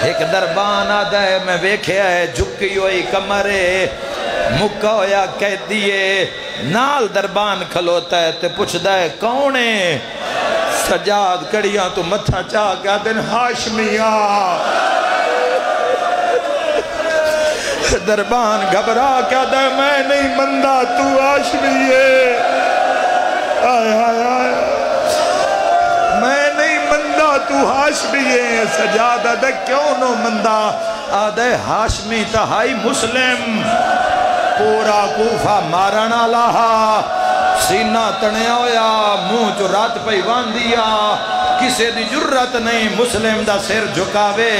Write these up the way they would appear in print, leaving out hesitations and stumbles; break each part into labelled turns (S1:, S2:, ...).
S1: ایک دربان آدھا ہے میں ویکھے ہے جھکی ہوئی کمرے مکہ ہویا کہہ دیئے نال دربان کھلوتا ہے تے پوچھدا ہے کونے سجاد کڑیاں تو متھا چاہ کیا دن ہاشمیاں دربان گھبرا کیا دے میں نہیں مندہ تو ہاشمی ہے آئے آئے آئے میں نہیں مندہ تو ہاشمی ہے سجاد آدھے کیوں نو مندہ آدھے ہاشمی تہائی مسلم پورا کوفہ مارنا لہا سینہ تنیا ہویا منہ جو رات پہ واندیا کسے دی جرت نہیں مسلم دا سر جھکاوے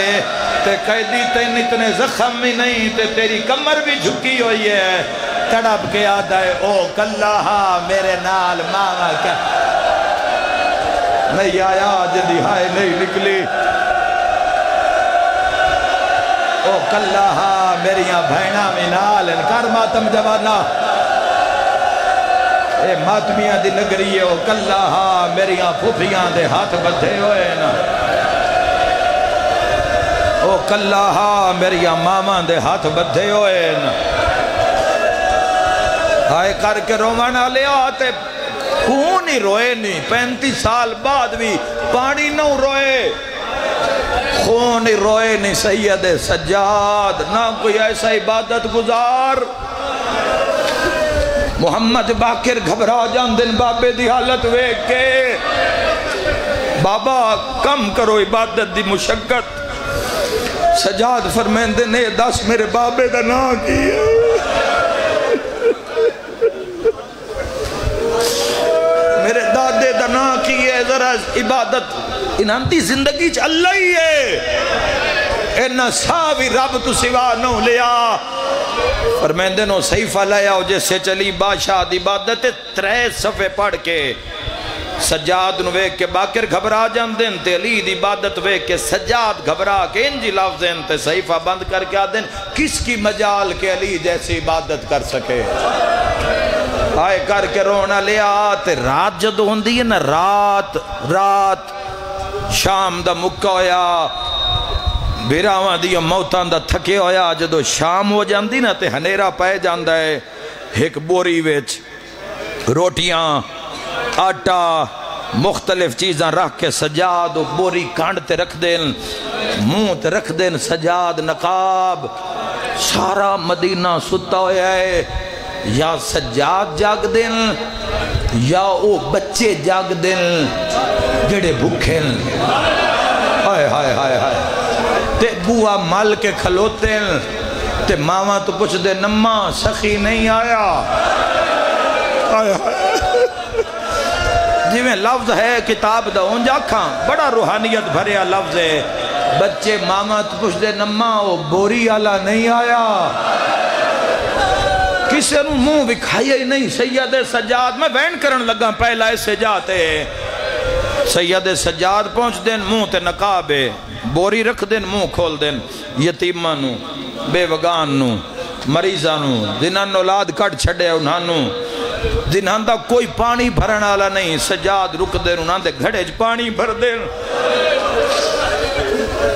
S1: تے قیدی تین اتنے زخم بھی نہیں تے تیری کمر بھی جھکی ہوئی ہے تڑپ کے آدھا ہے او کلہا میرے نال ماما کیا نہیں آیا جدی ہائے نہیں نکلی او کلہا میریاں بھائنہ میں نال انکار ماتم جوانا اے ماتمیاں دی نگری ہے او کلہا میریاں پھوپیاں دے ہاتھ بدھے ہوئے نا او کلہا میریاں ماما دے ہاتھ بدھے ہوئے نا آئے کر کے رومانہ لے آتے خون ہی روئے نہیں 35 سال بعد بھی پانی نہ روئے خون ہی روئے نہیں سید سجاد نہ کوئی ایسا عبادت گزار محمد باقر گھبرا جان دن بابے دی حالت ویک کے بابا کم کرو عبادت دی مشقت سجاد فرمیندے نے 10 میرے بابے دا نا کیے میرے دادے دا نا کیے ذرا عبادت انہاں دی زندگی چ اللہ ہی ہے انہاں ساوی رب تو سوا نو لیا فرمیندے نو صحیفہ لیا جس سے چلی بادشاہ دی عبادت 3 صفحے پڑھ کے سجاد نو ویک کے باقر گھبرا جان دن تے علی دی عبادت ویک کے سجاد گھبرا کے انجی لفظیں تے صحیفہ بند کر کے آدن کس کی مجال کے علی جیسی عبادت کر سکے آئے کر کے رونا لیا تے رات جدو ہوندی ہے نا رات شام دا مکہ ہویا بیراواں دیا موتاں دا تھکے ہویا جدو شام ہو جاندی نا تے ہنیرا پائے جاندہ ہے ایک بوری ویچ روٹیاں آٹا مختلف چیزاں رکھ کے سجاد بوری کانڈ تے رکھ دین منہ تے رکھ دین سجاد نقاب سارا مدینہ ستا ہویا ہے یا سجاد جاگ دین یا او بچے جاگ دین جڑے بھوکھیں ہائے ہائے ہائے ہائے تے بوا مال کے کھلوتے تے ماما تو پوچھ دے نمہ سخی نہیں آیا ہائے ہائے جی میں لفظ ہے کتاب دا اونجا کھاں بڑا روحانیت بھریا لفظ ہے بچے ماما تو پوچھ دے نمہ وہ بوری آلہ نہیں آیا کسے نو منہ بکھایا ہی نہیں سید سجاد میں بین کرن لگا پہلا ایسے جاتے سید سجاد پہنچ دین منہ تے نقابے بوری رکھ دین منہ کھول دین یتیمہ نو بے وگان نو مریضہ نو جنہاں اولاد کٹ چھڑے انہاں نو جنہاں دا کوئی پانی بھرن آلا نہیں سجاد رک دین انہاں دے گھڑے پانی بھر دین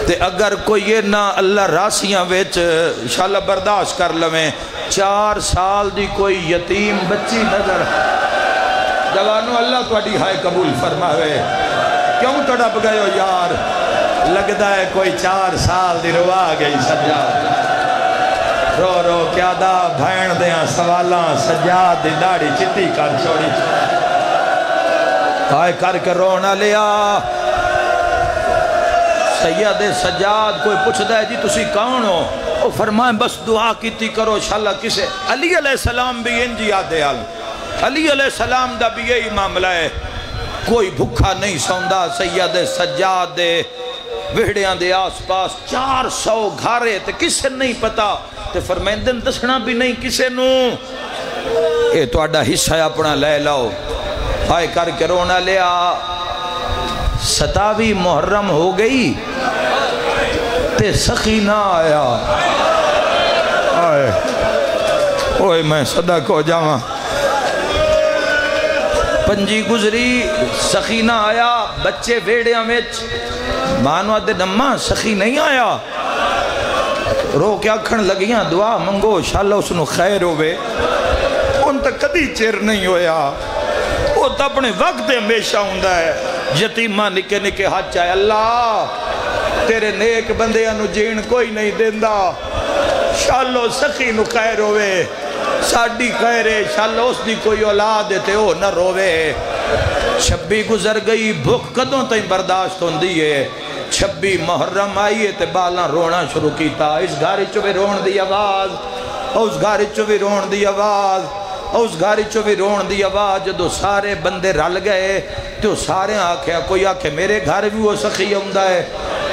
S1: تے اگر کوئی یہ نہ اللہ راسیاں ویچ انشاءاللہ برداشت کر لویں 4 سال دی کوئی یتیم بچی نظر جوانو اللہ تواڈی ہائے قبول فرماوے کیوں تڑپ گئے ہو یار لگدا ہے کوئی 4 سال دی روا گئی سجاد رو رو کیا دا بھین دیاں سوالاں سجاد دی داڑی چٹی کر چھوڑی ہائے کر کے رونا لیا سید سجاد کوئی پوچھ دے جی تسی کون ہو وہ فرمائیں بس دعا کیتی کرو انشاءاللہ کسے علی علیہ السلام بھی انجی آدھے علی علیہ السلام دا بھی یہی معاملہ ہے کوئی بھکھا نہیں سوندا سید سجاد دے وہڑیاں دے آس پاس 400 گھارے تے کسے نہیں پتا تے فرمیندن دسنا بھی نہیں کسے نو اے تو اڈا حصہ اپنا لے لاؤ آئے کر کے رونا لیا 27 محرم ہو گئی تے سخی نہ آیا آئے اوئے میں صدق ہو جاواں پنجی گزری سخی نہ آیا بچے ویڑیاں وچ مانوا دے نمہ سخی نہیں آیا رو کے آکھن لگیاں دعا منگو شاللہ اس نو خیر ہوئے ان تک کدی چیر نہیں ہویا وہ تا اپنے وقت ہمیشہ ہوندہ ہے یتیمہ نکے نکے ہاتھ چاہے اللہ تیرے نیک بندے انو جین کوئی نہیں دیندہ شاللہ سخی نو خیر ہوئے ساڑی خیر ہے شاللہ اس دی کوئی اولاد تے ہو نہ روے 26 گزر گئی بھوک قدوں تائیں برداشت ہوندی ہے 26 محرم آئیے تے بالاں رونا شروع کیتا اس گھاری چوے رون دی آواز اس گھاری چوے رون دی آواز اس گھاری چوے رون دی آواز جدو سارے بندے رل گئے تو سارے آکھیا کوئی آکھے میرے گھر بھی وہ سخی ہوندہ ہے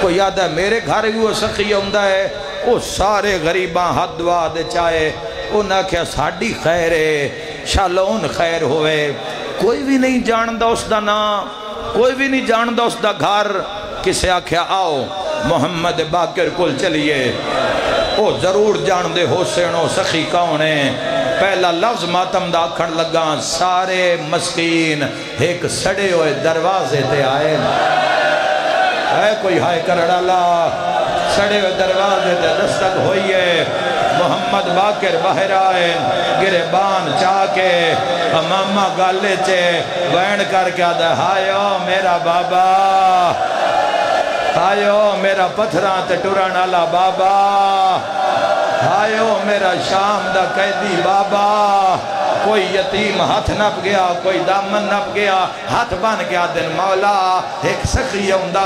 S1: کوئی یاد ہے میرے گھر بھی وہ سخی ہوندہ ہے وہ سارے غریباں حد دعا دے چاہے انہاں کیا ساڑی خیر ہے شاللہ ان خیر ہوئے کوئی بھی نہیں جاندہ اس دا نام کوئی بھی نہیں جاندہ اس دا گھر کسے آکھیا آؤ محمد باقر کل چلیے او ضرور جاندے حسین و سخی کاؤنے پہلا لفظ ماتم دا کھڑ لگا سارے مسکین ایک سڑے ہوئے دروازے تے آئے کوئی ہائے کرڑالا سڑے ہوئے دروازے تے دستک ہوئیے محمد باقر باہر آئے گربان چاکے امامہ گالے چے وین کر کے آدھا ہائیو میرا بابا ہائیو میرا پتھران تے ٹوران آلا بابا ہائیو میرا شام دا قیدی بابا کوئی یتیم ہاتھ نپ گیا کوئی دامن نپ گیا ہاتھ بن گیا دن مولا ایک سخی ہوندہ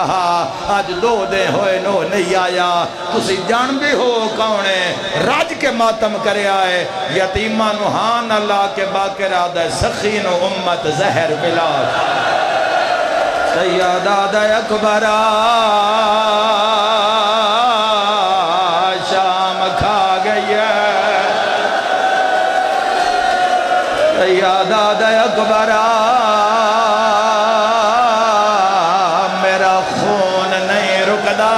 S1: آج 2 دن ہوئے نو نہیں آیا تسی جان بھی ہو کونے راج کے ماتم کرے آئے یتیمان ہان اللہ کے باقر آدھے سخین و امت زہر بلاد سید آدھے اکبرہ شام کھا گئی ہے سید آدھے اکبرہ میرا خون نہیں رکدا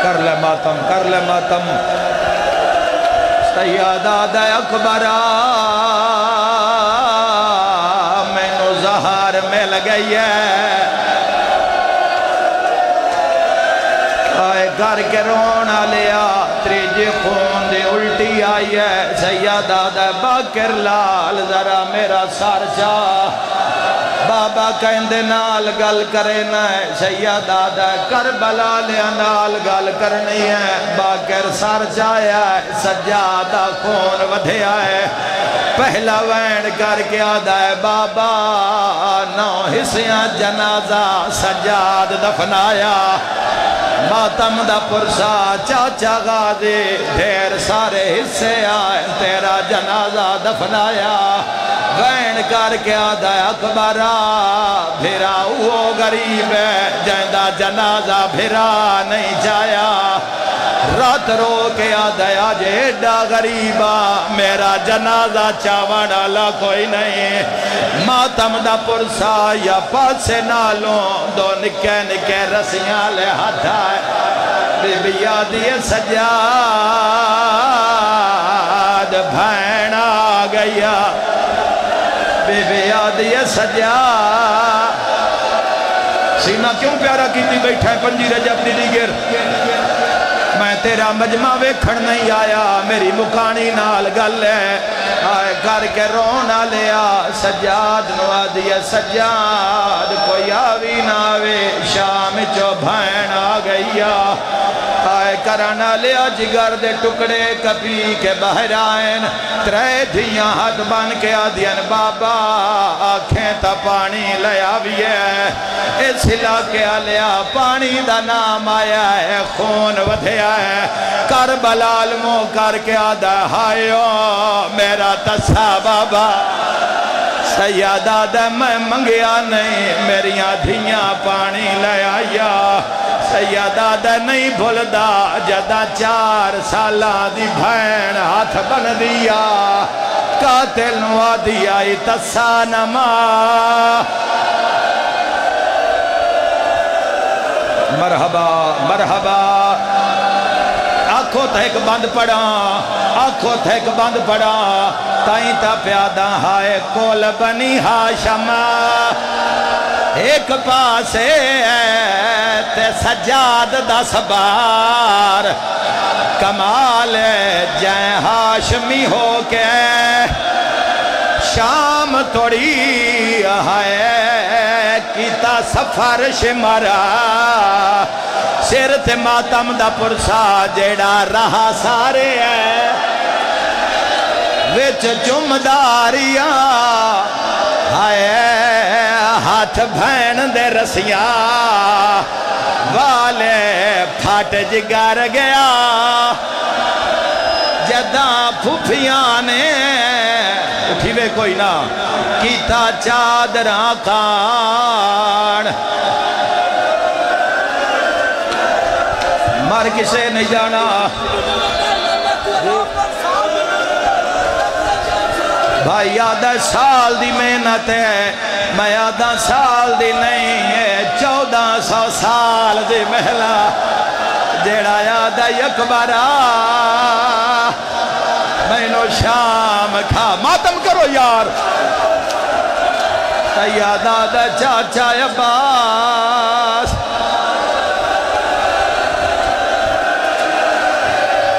S1: کر لے ماتم کر لے ماتم سید آدھے اکبرہ میں نو زہار مل گئی ہے آئے گھر کے رونا لیا تریجے خون دے الٹی آئی ہے سید آدھے باقر لال ذرا میرا سار چاہ بابا کہندے نال گل کرے نہ ہے سید آدھے کربلا لیا نال گل کرنی ہے باقر سار چاہیا ہے سجادہ خون ودھیا ہے پہلا وین کر کے آدھا ہے بابا 9 حصیاں جنازہ سجاد دفنایا ماتم دا پرسا چاچا غازی ڈھیر سارے حصے آئے تیرا جنازہ دفنایا وین کر کے آدھا ہے اکبرہ بھیرا وہ غریب ہے جیندہ جنازہ بھیرا نہیں جایا رات رو کے آدھا ہے آج ایڈا غریبہ میرا جنازہ چاوان آلا کوئی نہیں ماتم دا پرسا یا پاسے نالوں 2 نکے نکے رسیاں لے ہاتھ آئے بی بی یادی سجاد بھین آ گیا بی بی یادی سجاد سینہ کیوں پیارا کیتی بیٹھا ہے پنجی رجب دی دیگر میں تیرا مجمع ویکھڑ نہیں آیا میری مکانی نال گل ہے آئے کر کے رونا لیا سجاد نو آدھی سجاد کوئی آوی ناوے شام چو بھین آ گئیا آئے کرانا لیا جگر دے ٹکڑے کپی کے باہر آئین 3 دھیاں ہاتھ بان کے آدھین بابا آنکھیں تا پانی لیا بھی ہے اس علاقے آلیا پانی دا نام آیا ہے خون ودھیا ہے کربلا علموں کر کے آدھا ہائیو میرا تسا بابا سید آدھا میں منگیا نہیں میریاں دھیاں پانی لے آیا سید آدھا نہیں بھولدا جدہ 4 سالہ دی بھین ہاتھ بن دیا قاتل نوا دیا تسا نما مرحبا مرحبا آنکھوں تک بند پڑا آنکھوں تک بند پڑا تائیں تا پیادہ ہائے کول بنی ہاشم ایک پاسے تے سجاد دا سبار کمال جائیں ہاشمی ہو کے شام توڑی ہے کیتا سفر شمرا سر تے ماتم دا پرسا جیڑا رہا سارے ہے وچ جمداریاں ہائے ہاتھ بھین دے رسیاں والے پھاٹ جگر گیا جداں پھوپھیاں نے اٹھی وے کوئی نہ کیتا چادراں کان مر کسے نہیں جانا بھائی آدھا سال دی محنت ہے میں آدھا سال دی نہیں ہے 1400 سال دی محلہ جیڑا آدھا یکبرہ میں نو شام کھا ماتم کرو یار یاد آدھا چاچا عباس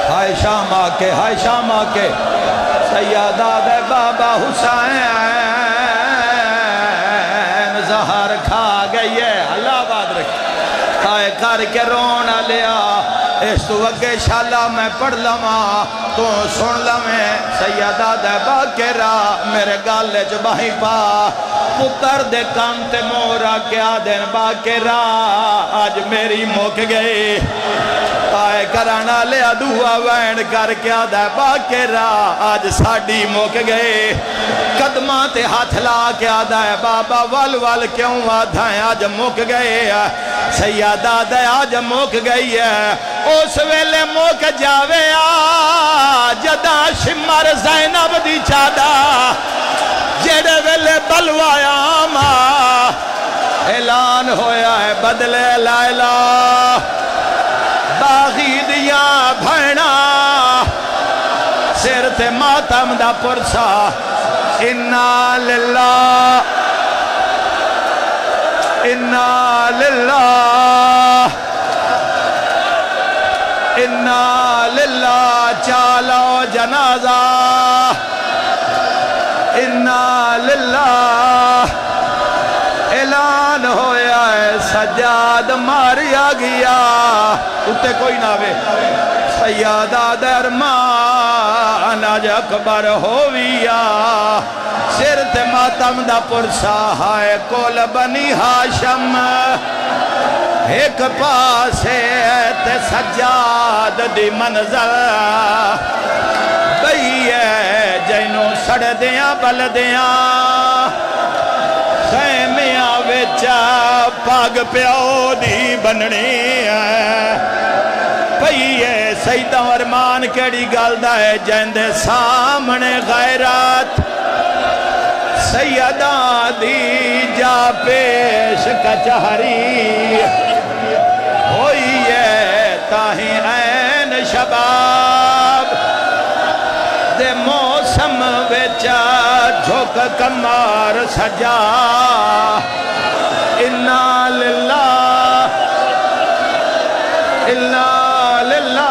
S1: ہائے شام آکے ہائے شام آکے سیادہ دے بابا حسین زہر کھا گئی ہے اللہ بات رکھ ہائے کر کے رونا لیا اس تو اگے شالا میں پڑھ لما تو سن لمیں سیادہ دے باکرہ میرے گالے جباہی پا پتر دے کانتے مورا کیا دن باکرہ آج میری موک گئی آئے کرانا لیا دعا وین کر کیا دے باکرہ آج ساڑی موک گئے قدمہ تے ہاتھ لا کیا دے بابا وال کیوں آدھائیں آج موک گئے سیادہ دے آج موک گئی ہے اس ویلے موک جاوے جدا شمر زینب دی چادا جیڑے ویلے بلوایا ماں اعلان ہویا ہے بدلے لائلہ باغی دیاں بھینا سر تے ماتم دا پرسا انا للہ انا للہ انا للہ چالو جنازہ انا للہ اعلان ہویا ہے سجاد ماریا گیا اتے کوئی نہ وے سیادہ درمان آج اکبر ہویا سر تے ماتم دا پرسا ہائے کول بنی ہاشم ایک پاسے تے سجاد دی منظر بھئی ہے جینوں سڑ دیاں بل دیاں خیمیاں ویچا پاگ پیاؤ دی بننی ہے بھئی ہے سیدہ ورمان کیڑی گالدہ ہے جیندے سامنے غیرات سیدہ دی جا پیش کچہری ہوئی ہے تاہی این شباب دے موسم ویچا جھوک کمار سجا انا للہ انا للہ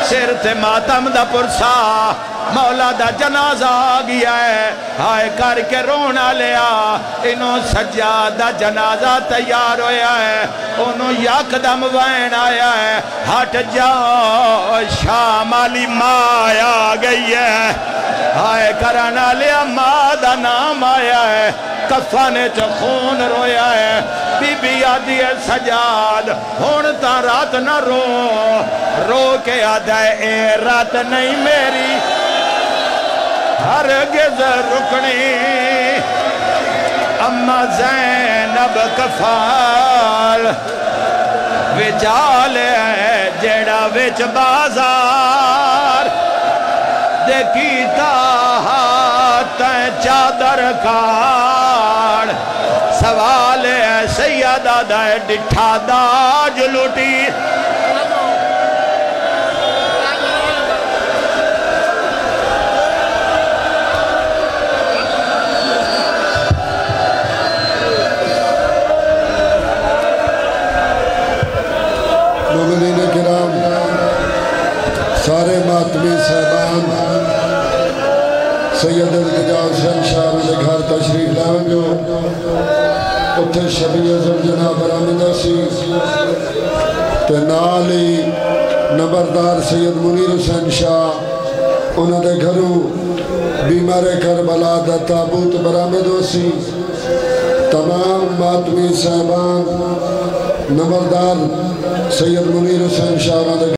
S1: سر تے ماتم دا پرسا مولا دا جنازہ آگیا ہے ہائے کر کے رونا لیا انہوں سجادہ جنازہ تیار ہویا ہے انہوں یک دم وین آیا ہے ہٹ جاؤ شامالی ماں آ گئی ہے ہائے کرانا لیا ماں دا نام آیا ہے کفانے چو خون رویا ہے بی بی آدھی ہے سجاد ہون تا رات نہ رو کے آدھا ہے اے رات نہیں میری ہرگز رکھنی اما زینب کفال وچال ہے جیڑا وچ بازار دیکھیتا ہاتھیں چادر کار سوال ہے سیدہ دائے ڈٹھا داج لٹی
S2: ماتمی صاحبان سید التجا حسین شاہ نے گھر تشریف لائیں جو اتھے شبیہ زلجنہ برآمدہ سی تے نالی نمبردار سید منیر حسین شاہ انہوں نے گھروں بیمار کربلا دا تابوت برآمد ہو سی تمام ماتمی صاحبان نمبردار سید منیر حسین شاہ